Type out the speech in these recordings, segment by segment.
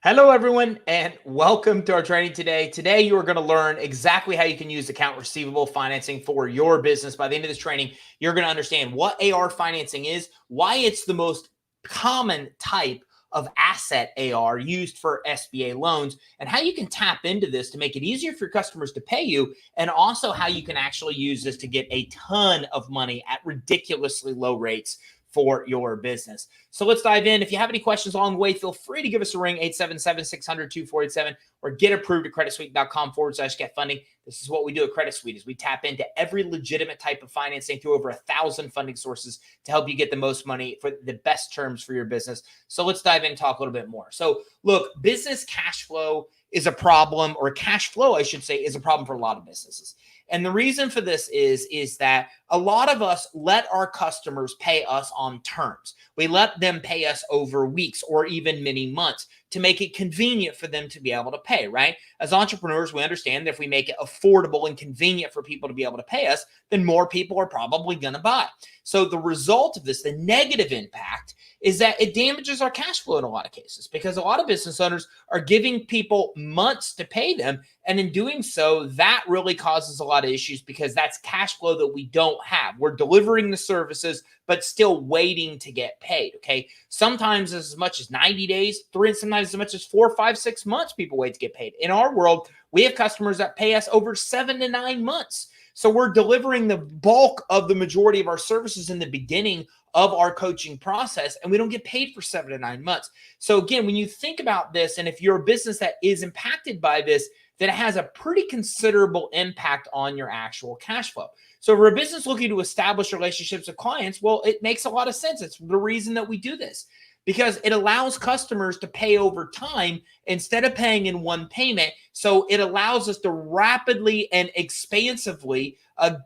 Hello, everyone, and welcome to our training today. Today, you are going to learn exactly how you can use account receivable financing for your business. By the end of this training, you're going to understand what AR financing is, why it's the most common type of asset AR used for SBA loans, and how you can tap into this to make it easier for your customers to pay you, and also how you can actually use this to get a ton of money at ridiculously low rates for your business. So let's dive in. If you have any questions along the way, feel free to give us a ring, 877-600-2487, or get approved at creditsuite.com/get funding. This is what we do at Credit Suite is we tap into every legitimate type of financing through over 1,000 funding sources to help you get the most money for the best terms for your business. So let's dive in and talk a little bit more. So look, business cash flow is a problem, or cash flow, I should say, is a problem for a lot of businesses. And the reason for this is that a lot of us let our customers pay us on terms. We let them pay us over weeks or even many months to make it convenient for them to be able to pay, right? As entrepreneurs, we understand that if we make it affordable and convenient for people to be able to pay us, then more people are probably going to buy. So the result of this, the negative impact, is that it damages our cash flow in a lot of cases, because a lot of business owners are giving people months to pay them. And in doing so, that really causes a lot of issues because that's cash flow that we don't have. We're delivering the services, but still waiting to get paid. Okay. Sometimes as much as 90 days, sometimes as much as 4, 5, 6 months, people wait to get paid. In our world, we have customers that pay us over 7 to 9 months. So we're delivering the bulk of the majority of our services in the beginning of our coaching process, and we don't get paid for 7 to 9 months. So again, when you think about this, and if you're a business that is impacted by this, then it has a pretty considerable impact on your actual cash flow. So for a business looking to establish relationships with clients, well, it makes a lot of sense. It's the reason that we do this, because it allows customers to pay over time instead of paying in one payment. So it allows us to rapidly and expansively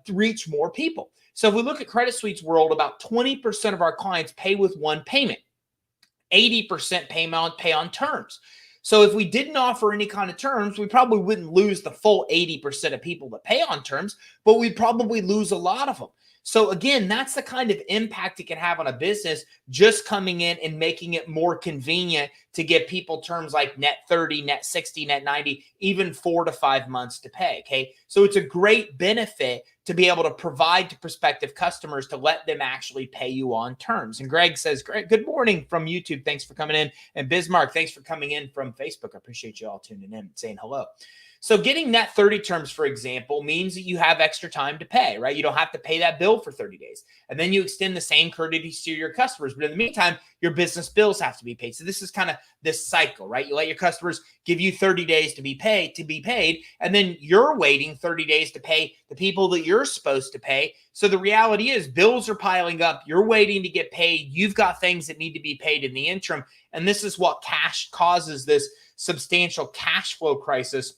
reach more people. So if we look at Credit Suite's world, about 20% of our clients pay with one payment. 80% pay on terms. So if we didn't offer any kind of terms, we probably wouldn't lose the full 80% of people that pay on terms, but we'd probably lose a lot of them. So again, that's the kind of impact it can have on a business, just coming in and making it more convenient to get people terms like net 30, net 60, net 90, even 4 to 5 months to pay. Okay. So it's a great benefit to be able to provide to prospective customers to let them actually pay you on terms. And Greg says, Greg, good morning from YouTube. Thanks for coming in. And Bismarck, thanks for coming in from Facebook. I appreciate you all tuning in and saying hello. So getting net 30 terms, for example, means that you have extra time to pay, right? You don't have to pay that bill for 30 days. And then you extend the same courtesy to your customers. But in the meantime, your business bills have to be paid. So this is kind of this cycle, right? You let your customers give you 30 days to be paid, and then you're waiting 30 days to pay the people that you're supposed to pay. So the reality is bills are piling up. You're waiting to get paid. You've got things that need to be paid in the interim. And this is what causes this substantial cash flow crisis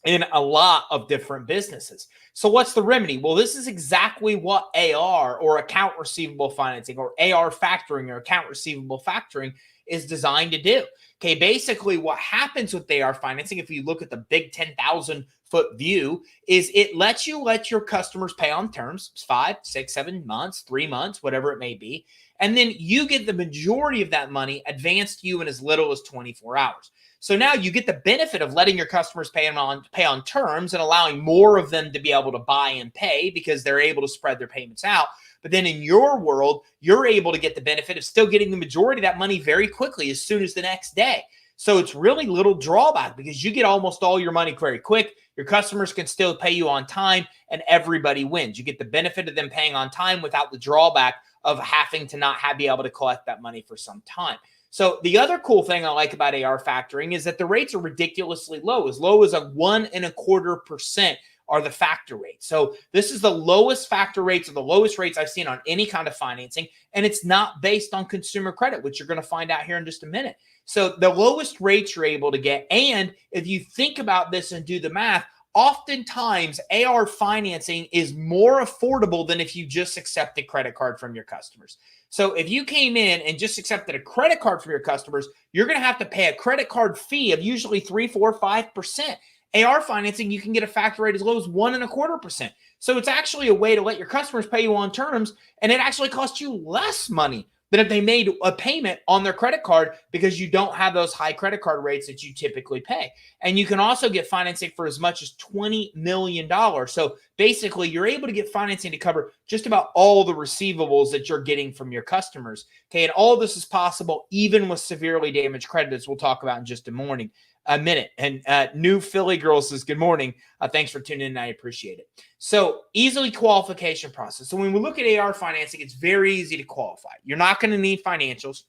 in a lot of different businesses. So what's the remedy? Well, this is exactly what AR, or account receivable financing, or AR factoring, or account receivable factoring, is designed to do. Okay, basically what happens with AR financing, if you look at the big 10,000 foot view, is it lets your customers pay on terms, 5, 6, 7 months, 3 months, whatever it may be. And then you get the majority of that money advanced to you in as little as 24 hours. So now you get the benefit of letting your customers pay on terms and allowing more of them to be able to buy and pay because they're able to spread their payments out. But then in your world, you're able to get the benefit of still getting the majority of that money very quickly, as soon as the next day. So it's really little drawback because you get almost all your money very quick. Your customers can still pay you on time, and everybody wins. You get the benefit of them paying on time without the drawback of having to not be able to collect that money for some time. So the other cool thing I like about AR factoring is that the rates are ridiculously low as a 1.25% are the factor rates. So this is the lowest factor rates, or the lowest rates I've seen on any kind of financing. And it's not based on consumer credit, which you're going to find out here in just a minute. So the lowest rates you're able to get. And if you think about this and do the math, oftentimes AR financing is more affordable than if you just accept a credit card from your customers. So if you came in and just accepted a credit card from your customers, you're going to have to pay a credit card fee of usually 3, 4, 5%. AR financing, you can get a factor rate as low as 1.25%. So it's actually a way to let your customers pay you on terms, and it actually costs you less money than if they made a payment on their credit card because you don't have those high credit card rates that you typically pay. And you can also get financing for as much as $20 million. So basically, you're able to get financing to cover just about all the receivables that you're getting from your customers. Okay, and all this is possible even with severely damaged credit, as we'll talk about in just a minute. And New Philly Girl says, good morning. Thanks for tuning in. I appreciate it. So easily qualification process. So when we look at AR financing, it's very easy to qualify. You're not going to need financials.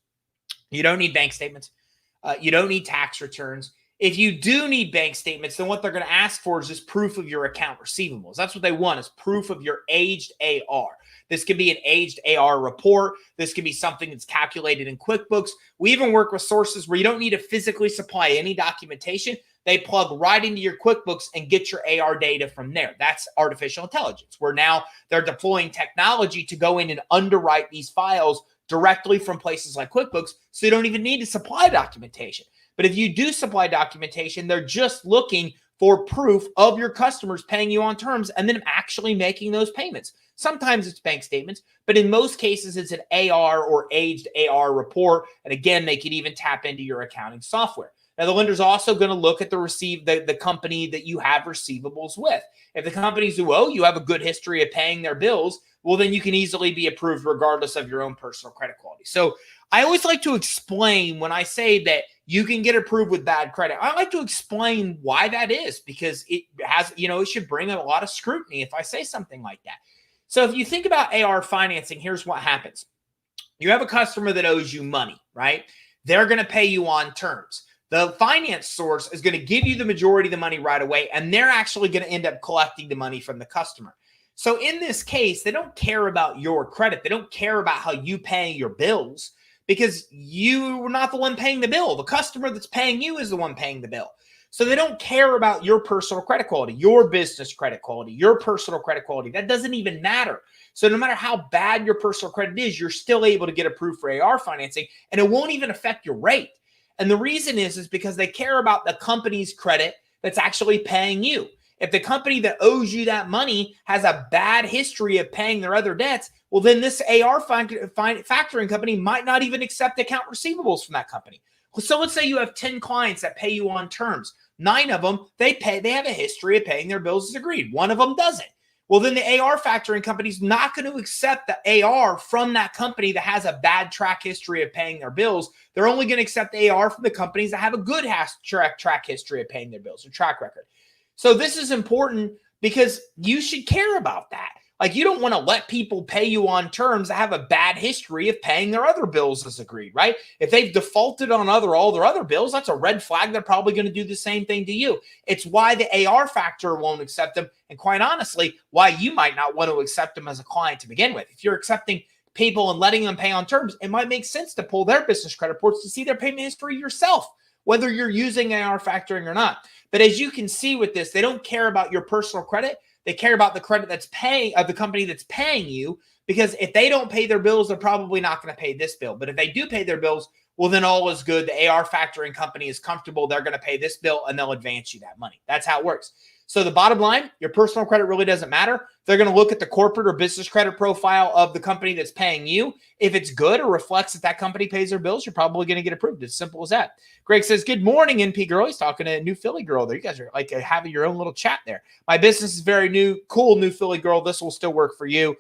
You don't need bank statements. You don't need tax returns. If you do need bank statements, then what they're going to ask for is just proof of your account receivables. That's what they want, is proof of your aged AR. This could be an aged AR report. This could be something that's calculated in QuickBooks. We even work with sources where you don't need to physically supply any documentation. They plug right into your QuickBooks and get your AR data from there. That's artificial intelligence, where now they're deploying technology to go in and underwrite these files directly from places like QuickBooks, so you don't even need to supply documentation. But if you do supply documentation, they're just looking for proof of your customers paying you on terms and then actually making those payments. Sometimes it's bank statements, but in most cases, it's an AR or aged AR report. And again, they can even tap into your accounting software. Now, the lender's also going to look at the company that you have receivables with. If the companies who owe you have a good history of paying their bills, well, then you can easily be approved regardless of your own personal credit quality. So I always like to explain, when I say that you can get approved with bad credit, I like to explain why that is, because it has, it should bring a lot of scrutiny if I say something like that. So if you think about AR financing, here's what happens. You have a customer that owes you money, right? They're going to pay you on terms. The finance source is going to give you the majority of the money right away, and they're actually going to end up collecting the money from the customer. So in this case, they don't care about your credit. They don't care about how you pay your bills, because you were not the one paying the bill. The customer that's paying you is the one paying the bill. So they don't care about your personal credit quality, your business credit quality, your personal credit quality. That doesn't even matter. So no matter how bad your personal credit is, you're still able to get approved for AR financing, and it won't even affect your rate. And the reason is because they care about the company's credit that's actually paying you. If the company that owes you that money has a bad history of paying their other debts, well, then this AR factoring company might not even accept account receivables from that company. So let's say you have 10 clients that pay you on terms. 9 of them, they have a history of paying their bills as agreed. 1 of them doesn't. Well, then the AR factoring company is not going to accept the AR from that company that has a bad track history of paying their bills. They're only going to accept the AR from the companies that have a good track history of paying their bills, or track record. So this is important because you should care about that. Like, you don't want to let people pay you on terms that have a bad history of paying their other bills as agreed, right? If they've defaulted on all their other bills, that's a red flag. They're probably going to do the same thing to you. It's why the AR factor won't accept them, and quite honestly, why you might not want to accept them as a client to begin with. If you're accepting people and letting them pay on terms, it might make sense to pull their business credit reports to see their payment history yourself, whether you're using AR factoring or not. But as you can see with this, they don't care about your personal credit. They care about the credit that's paying of the company that's paying you, because if they don't pay their bills, they're probably not going to pay this bill. But if they do pay their bills, well, then all is good. The AR factoring company is comfortable. They're going to pay this bill and they'll advance you that money. That's how it works. So the bottom line, your personal credit really doesn't matter. They're going to look at the corporate or business credit profile of the company that's paying you. If it's good or reflects that company pays their bills, you're probably going to get approved. It's simple as that. Greg says, good morning, NP Girl. He's talking to a New Philly Girl there. You guys are like having your own little chat there. My business is very new, cool, New Philly Girl. This will still work for you.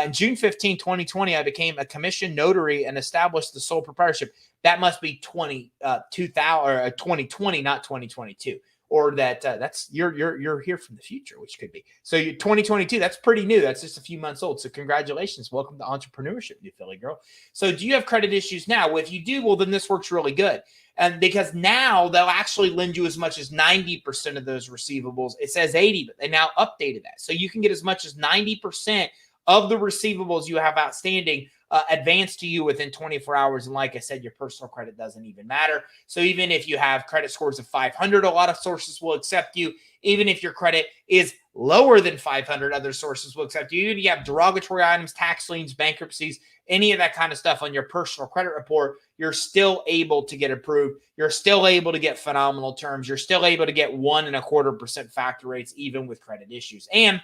In June 15, 2020, I became a commissioned notary and established the sole proprietorship. That must be 2020, not 2022. Or that's you're here from the future, which could be. So you're 2022, that's pretty new. That's just a few months old. So congratulations. Welcome to entrepreneurship, New Philly Girl. So do you have credit issues now? Well, if you do, well, then this works really good. And because now they'll actually lend you as much as 90% of those receivables. It says 80, but they now updated that. So you can get as much as 90% of the receivables you have outstanding advanced to you within 24 hours. And like I said, your personal credit doesn't even matter. So even if you have credit scores of 500, a lot of sources will accept you. Even if your credit is lower than 500, other sources will accept you. Even if you have derogatory items, tax liens, bankruptcies, any of that kind of stuff on your personal credit report, you're still able to get approved. You're still able to get phenomenal terms. You're still able to get 1.25% factor rates, even with credit issues. And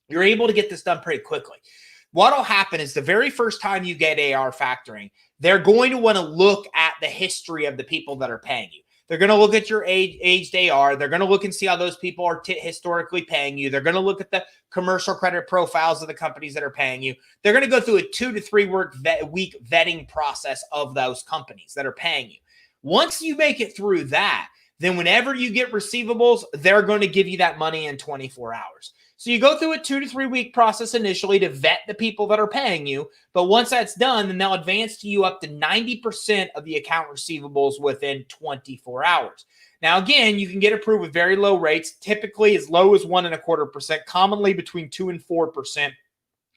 you're able to get this done pretty quickly. what'll happen is the very first time you get AR factoring, they're going to want to look at the history of the people that are paying you. They're going to look at your aged AR. They're going to look and see how those people are historically paying you. They're going to look at the commercial credit profiles of the companies that are paying you. They're going to go through a 2 to 3 week vetting process of those companies that are paying you. Once you make it through that, then whenever you get receivables, they're going to give you that money in 24 hours. So you go through a 2 to 3 week process initially to vet the people that are paying you. But once that's done, then they'll advance to you up to 90% of the account receivables within 24 hours. Now, again, you can get approved with very low rates, typically as low as 1.25%, commonly between 2 and 4%,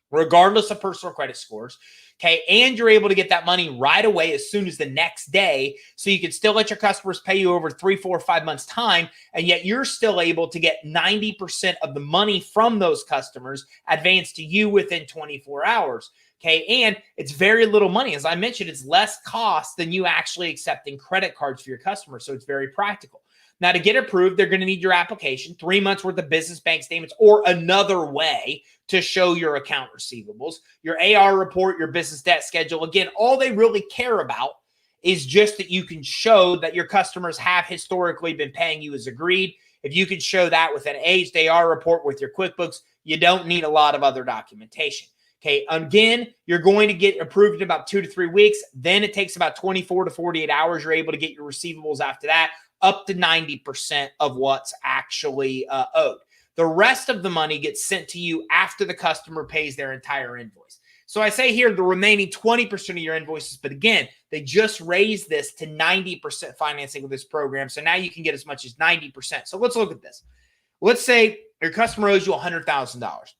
regardless of personal credit scores. Okay. And you're able to get that money right away as soon as the next day. So you can still let your customers pay you over 3, 4, 5 months time. And yet you're still able to get 90% of the money from those customers advanced to you within 24 hours. Okay. And it's very little money. As I mentioned, it's less cost than you actually accepting credit cards for your customers. So it's very practical. Now, to get approved, they're going to need your application, 3 months worth of business bank statements, or another way to show your account receivables, your AR report, your business debt schedule. Again, all they really care about is just that you can show that your customers have historically been paying you as agreed. If you can show that with an aged AR report with your QuickBooks, you don't need a lot of other documentation. Okay, again, you're going to get approved in about 2 to 3 weeks. Then it takes about 24 to 48 hours. You're able to get your receivables after that, up to 90% of what's actually owed. The rest of the money gets sent to you after the customer pays their entire invoice. So I say here the remaining 20% of your invoices, but again, they just raised this to 90% financing with this program. So now you can get as much as 90%. So let's look at this. Let's say your customer owes you $100,000.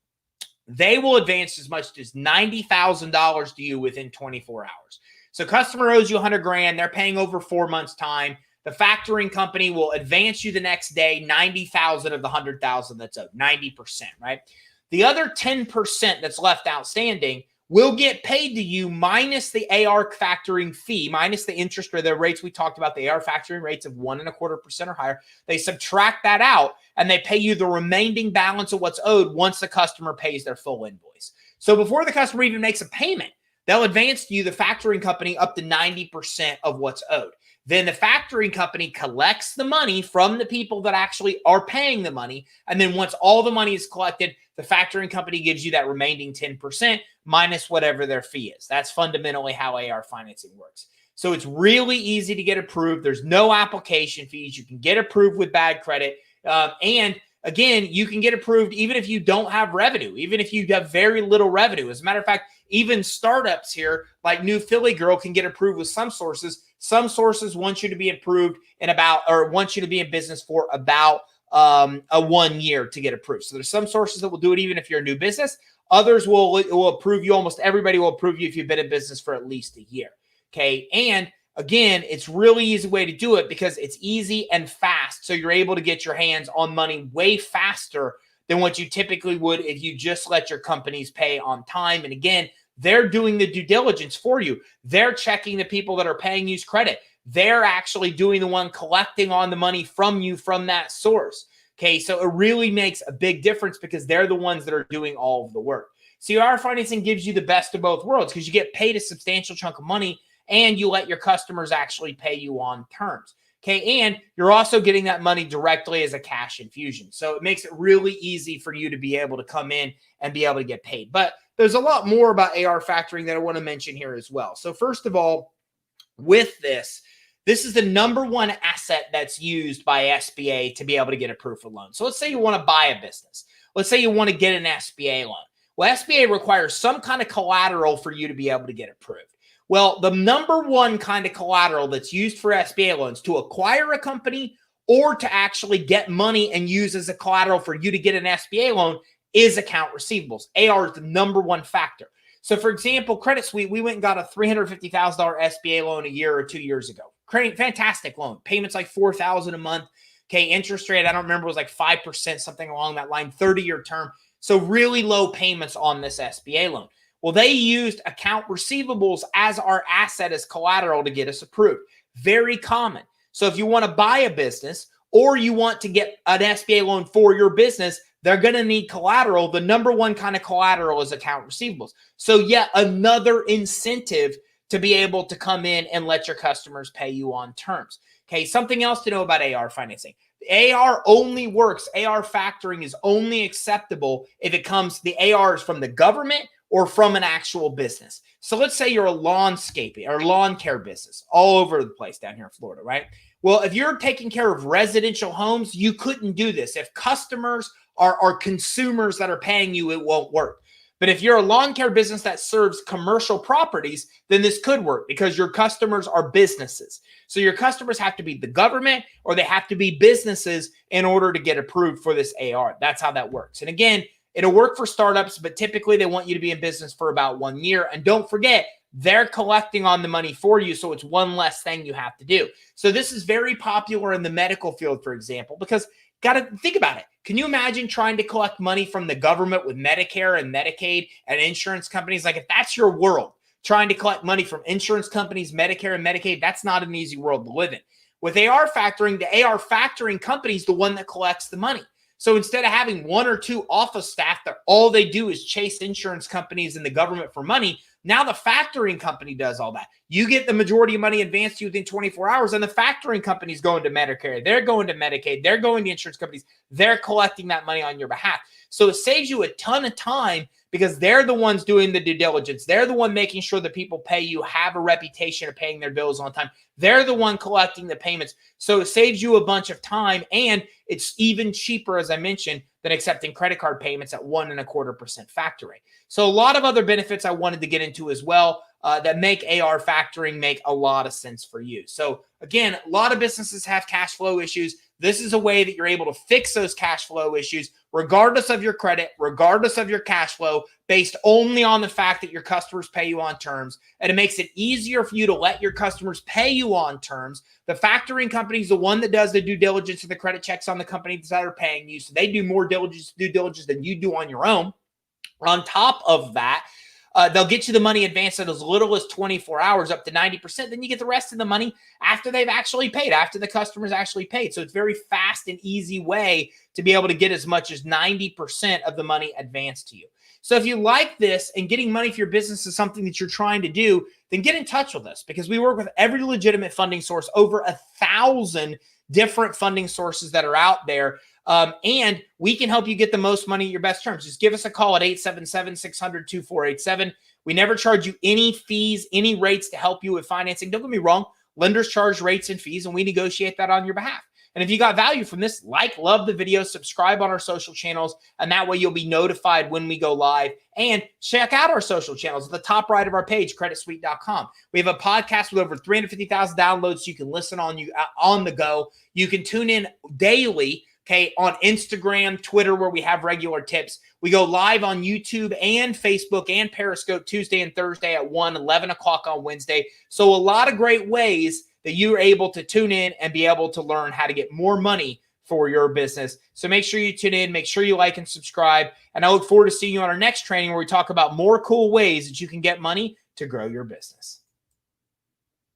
They will advance as much as $90,000 to you within 24 hours. So customer owes you $100,000. They're paying over 4 months' time. The factoring company will advance you the next day, $90,000 of the $100,000 that's owed, 90%, right? The other 10% that's left outstanding will get paid to you minus the AR factoring fee, minus the interest or the rates we talked about, the AR factoring rates of 1.25% or higher. They subtract that out and they pay you the remaining balance of what's owed once the customer pays their full invoice. So before the customer even makes a payment, they'll advance to you, the factoring company, up to 90% of what's owed. Then the factoring company collects the money from the people that actually are paying the money. And then once all the money is collected, the factoring company gives you that remaining 10% minus whatever their fee is. That's fundamentally how AR financing works. So it's really easy to get approved. There's no application fees. You can get approved with bad credit. And again, you can get approved even if you don't have revenue, even if you have very little revenue. As a matter of fact, even startups here like New Philly Girl can get approved with some sources. Some sources want you to be approved in about, or want you to be in business for about a 1 year to get approved. So there's some sources that will do it even if you're a new business. Others will approve you. Almost everybody will approve you if you've been in business for at least a year. Okay. And again, it's really easy way to do it because it's easy and fast. So you're able to get your hands on money way faster than what you typically would if you just let your companies pay on time. And again, they're doing the due diligence for you. They're checking the people that are paying you's credit. They're actually doing the one collecting on the money from you from that source. Okay, so it really makes a big difference because they're the ones that are doing all of the work. CR financing gives you the best of both worlds because you get paid a substantial chunk of money and you let your customers actually pay you on terms. Okay, and you're also getting that money directly as a cash infusion. So it makes it really easy for you to be able to come in and be able to get paid. But there's a lot more about AR factoring that I want to mention here as well. So first of all, with this is the number one asset that's used by SBA to be able to get approved for loan. So let's say you want to buy a business. Let's say you want to get an SBA loan. Well, SBA requires some kind of collateral for you to be able to get approved. Well, the number one kind of collateral that's used for SBA loans to acquire a company or to actually get money and use as a collateral for you to get an SBA loan is account receivables. AR is the number one factor. So for example, Credit Suite, we went and got a $350,000 SBA loan a year or 2 years ago. Fantastic loan. Payments like $4,000 a month. Okay, interest rate, I don't remember, was like 5%, something along that line, 30-year term. So really low payments on this SBA loan. Well, they used account receivables as our asset as collateral to get us approved. Very common. So if you want to buy a business or you want to get an SBA loan for your business, they're going to need collateral. The number one kind of collateral is account receivables. So yet another incentive to be able to come in and let your customers pay you on terms. Okay, something else to know about AR financing. AR only works. AR factoring is only acceptable if it comes, the AR is from the government or from an actual business. So let's say you're a lawnscaping or lawn care business all over the place down here in Florida, right? Well, if you're taking care of residential homes, you couldn't do this. If customers are consumers that are paying you, it won't work. But if you're a lawn care business that serves commercial properties, then this could work because your customers are businesses. So your customers have to be the government or they have to be businesses in order to get approved for this AR. That's how that works. And again, it'll work for startups, but typically they want you to be in business for about 1 year. And don't forget, they're collecting on the money for you. So it's one less thing you have to do. So this is very popular in the medical field, for example, because got to think about it. Can you imagine trying to collect money from the government with Medicare and Medicaid and insurance companies? Like if that's your world, trying to collect money from insurance companies, Medicare and Medicaid, that's not an easy world to live in. With AR factoring, the AR factoring company is the one that collects the money. So instead of having 1 or 2 office staff that all they do is chase insurance companies and the government for money, now the factoring company does all that. You get the majority of money advanced to you within 24 hours, and the factoring company's going to Medicare. They're going to Medicaid. They're going to insurance companies. They're collecting that money on your behalf. So it saves you a ton of time because they're the ones doing the due diligence. They're the one making sure that people pay you, have a reputation of paying their bills on time. They're the one collecting the payments. So it saves you a bunch of time, and it's even cheaper, as I mentioned, than accepting credit card payments at 1.25% factor rate. So a lot of other benefits I wanted to get into as well that make AR factoring make a lot of sense for you. So again, a lot of businesses have cash flow issues. This is a way that you're able to fix those cash flow issues, regardless of your credit, regardless of your cash flow, based only on the fact that your customers pay you on terms. And it makes it easier for you to let your customers pay you on terms. The factoring company is the one that does the due diligence of the credit checks on the companies that are paying you. So they do more due diligence than you do on your own. On top of that, they'll get you the money advanced at as little as 24 hours, up to 90%. Then you get the rest of the money after they've actually paid, after the customer's actually paid. So it's very fast and easy way to be able to get as much as 90% of the money advanced to you. So if you like this and getting money for your business is something that you're trying to do, then get in touch with us because we work with every legitimate funding source, over 1,000 different funding sources that are out there. And we can help you get the most money at your best terms. Just give us a call at 877-600-2487. We never charge you any fees, any rates to help you with financing. Don't get me wrong. Lenders charge rates and fees, and we negotiate that on your behalf. And if you got value from this, love the video, subscribe on our social channels, and that way you'll be notified when we go live. And check out our social channels at the top right of our page, creditsuite.com. We have a podcast with over 350,000 downloads, so you can listen on the go. You can tune in daily, okay, on Instagram, Twitter, where we have regular tips. We go live on YouTube and Facebook and Periscope Tuesday and Thursday at 11 o'clock on Wednesday. So a lot of great ways that you're able to tune in and be able to learn how to get more money for your business. So make sure you tune in, make sure you like and subscribe. And I look forward to seeing you on our next training where we talk about more cool ways that you can get money to grow your business.